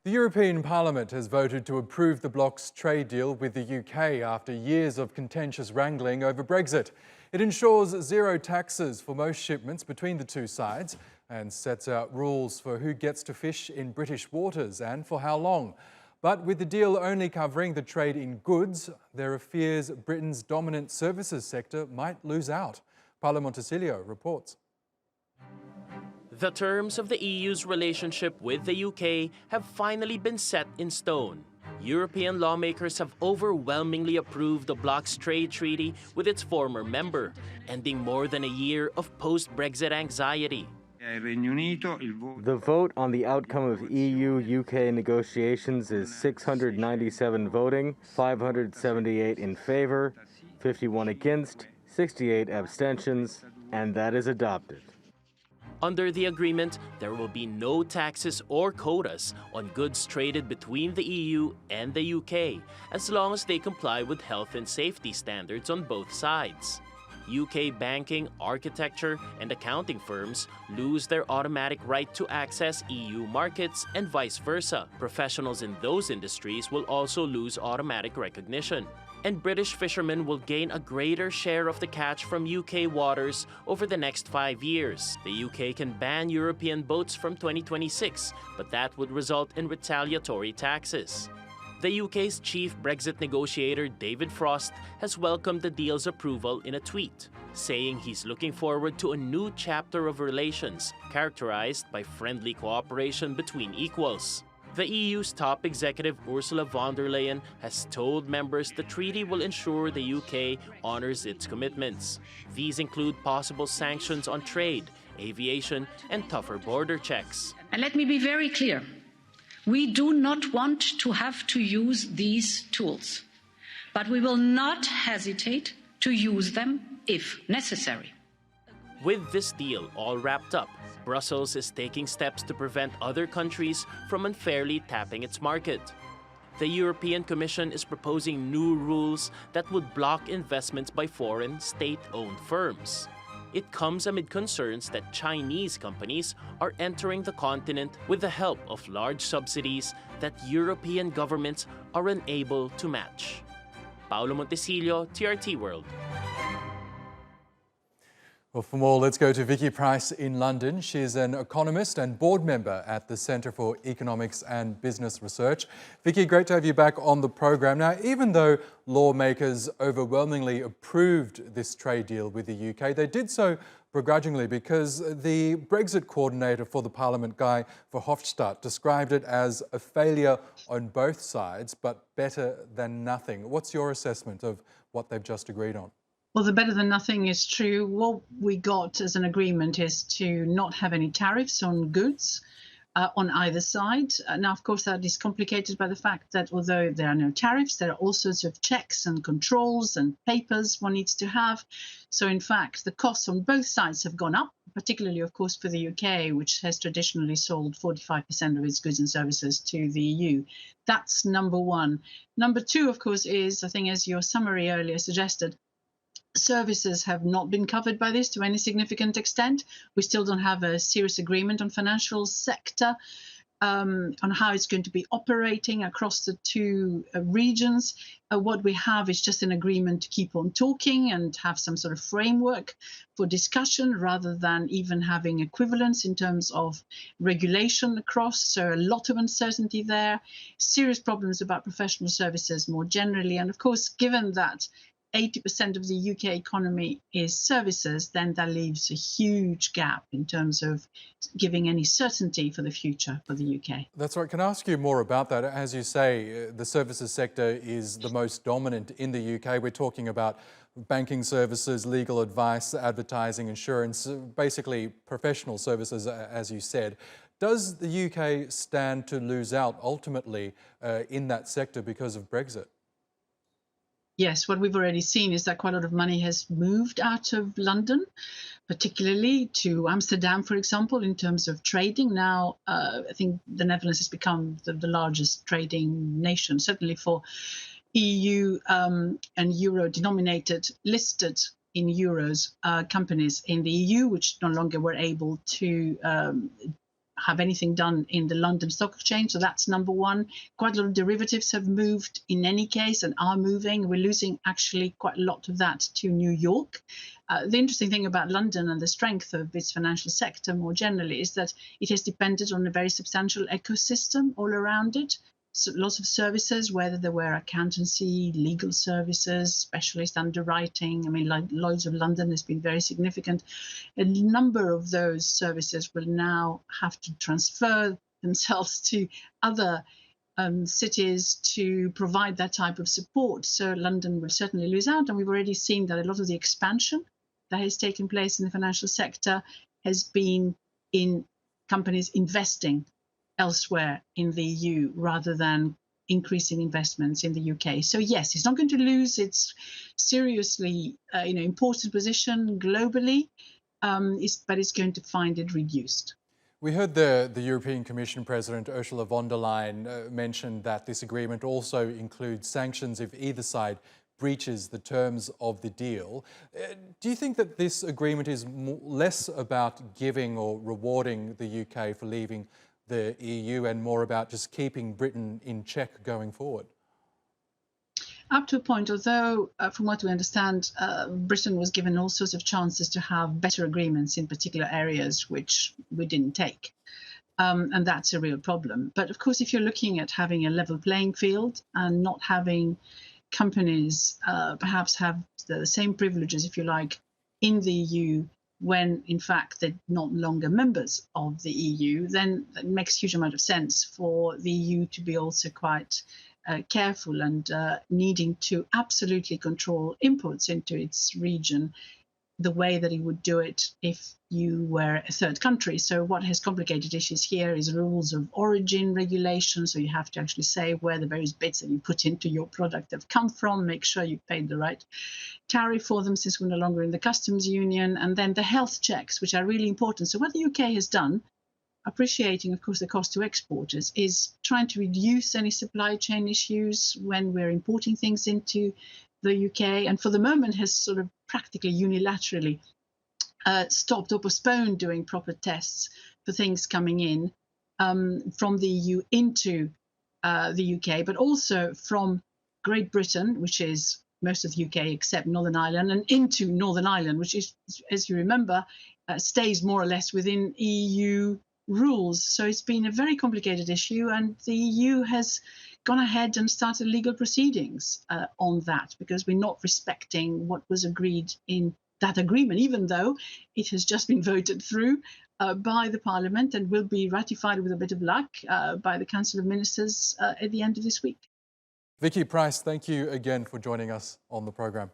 The European Parliament has voted to approve the bloc's trade deal with the UK after years of contentious wrangling over Brexit. It ensures zero taxes for most shipments between the two sides and sets out rules for who gets to fish in British waters and for how long. But with the deal only covering the trade in goods, there are fears Britain's dominant services sector might lose out. Paolo Montecillo reports. The terms of the EU's relationship with the UK have finally been set in stone. European lawmakers have overwhelmingly approved the bloc's trade treaty with its former member, ending more than a year of post-Brexit anxiety. The vote on the outcome of EU-UK negotiations is 697 voting, 578 in favor, 51 against, 68 abstentions, and that is adopted. Under the agreement, there will be no taxes or quotas on goods traded between the EU and the UK, as long as they comply with health and safety standards on both sides. UK banking, architecture, and accounting firms lose their automatic right to access EU markets and vice versa. Professionals in those industries will also lose automatic recognition. And British fishermen will gain a greater share of the catch from UK waters over the next 5 years. The UK can ban European boats from 2026, but that would result in retaliatory taxes. The UK's chief Brexit negotiator, David Frost, has welcomed the deal's approval in a tweet, saying he's looking forward to a new chapter of relations characterized by friendly cooperation between equals. The EU's top executive Ursula von der Leyen has told members the treaty will ensure the UK honors its commitments. These include possible sanctions on trade, aviation, and tougher border checks. And let me be very clear. We do not want to have to use these tools, but we will not hesitate to use them if necessary. With this deal all wrapped up, Brussels is taking steps to prevent other countries from unfairly tapping its market. The European Commission is proposing new rules that would block investments by foreign state-owned firms. It comes amid concerns that Chinese companies are entering the continent with the help of large subsidies that European governments are unable to match. Paolo Montecillo, TRT World. Well, for more, let's go to Vicky Pryce in London. She's an economist and board member at the Centre for Economics and Business Research. Vicky, great to have you back on the program. Now, even though lawmakers overwhelmingly approved this trade deal with the UK, they did so begrudgingly because the Brexit coordinator for the Parliament, Guy Verhofstadt, described it as a failure on both sides, but better than nothing. What's your assessment of what they've just agreed on? Well, the better than nothing is true. What we got as an agreement is to not have any tariffs on goods on either side. Now, of course, that is complicated by the fact that although there are no tariffs, there are all sorts of checks and controls and papers one needs to have. So, in fact, the costs on both sides have gone up, particularly, of course, for the UK, which has traditionally sold 45% of its goods and services to the EU. That's number one. Number two, of course, is, I think, as your summary earlier suggested, services have not been covered by this to any significant extent. We still don't have a serious agreement on financial sector, on how it's going to be operating across the two regions. What we have is just an agreement to keep on talking and have some sort of framework for discussion rather than even having equivalence in terms of regulation across. So a lot of uncertainty there, serious problems about professional services more generally. And of course, given that 80% of the UK economy is services, then that leaves a huge gap in terms of giving any certainty for the future for the UK. That's right. Can I ask you more about that? As you say, the services sector is the most dominant in the UK. We're talking about banking services, legal advice, advertising, insurance, basically professional services, as you said. Does the UK stand to lose out ultimately in that sector because of Brexit? Yes, what we've already seen is that quite a lot of money has moved out of London, particularly to Amsterdam, for example, in terms of trading. Now, I think the Netherlands has become the largest trading nation, certainly for EU and euro-denominated listed in euros companies in the EU, which no longer were able to have anything done in the London Stock Exchange. So that's number one. Quite a lot of derivatives have moved in any case and are moving. We're losing actually quite a lot of that to New York. The interesting thing about London and the strength of its financial sector more generally is that it has depended on a very substantial ecosystem all around it. So lots of services, whether they were accountancy, legal services, specialist underwriting. I mean, like Lloyd's of London has been very significant. A number of those services will now have to transfer themselves to other cities to provide that type of support. So London will certainly lose out. And we've already seen that a lot of the expansion that has taken place in the financial sector has been in companies investing elsewhere in the EU rather than increasing investments in the UK. So yes, it's not going to lose its seriously important position globally, but it's going to find it reduced. We heard the European Commission President Ursula von der Leyen mention that this agreement also includes sanctions if either side breaches the terms of the deal. Do you think that this agreement is less about giving or rewarding the UK for leaving the EU and more about just keeping Britain in check going forward? Up to a point, although from what we understand, Britain was given all sorts of chances to have better agreements in particular areas which we didn't take. And that's a real problem. But of course, if you're looking at having a level playing field and not having companies perhaps have the same privileges, if you like, in the EU, when in fact they're not longer members of the EU, then it makes a huge amount of sense for the EU to be also quite careful and needing to absolutely control imports into its region the way that it would do it if you were a third country. So what has complicated issues here is rules of origin regulation. So you have to actually say where the various bits that you put into your product have come from, make sure you paid the right tariff for them since we're no longer in the customs union, and then the health checks, which are really important. So what the UK has done, appreciating, of course, the cost to exporters, is trying to reduce any supply chain issues when we're importing things into the UK, and for the moment has sort of practically unilaterally stopped or postponed doing proper tests for things coming in from the EU into the UK, but also from Great Britain, which is most of the UK except Northern Ireland, and into Northern Ireland, which is, as you remember, stays more or less within EU rules. So it's been a very complicated issue, and the EU has gone ahead and started legal proceedings on that because we're not respecting what was agreed in that agreement, even though it has just been voted through by the Parliament and will be ratified with a bit of luck by the Council of Ministers at the end of this week. Vicky Pryce, thank you again for joining us on the programme.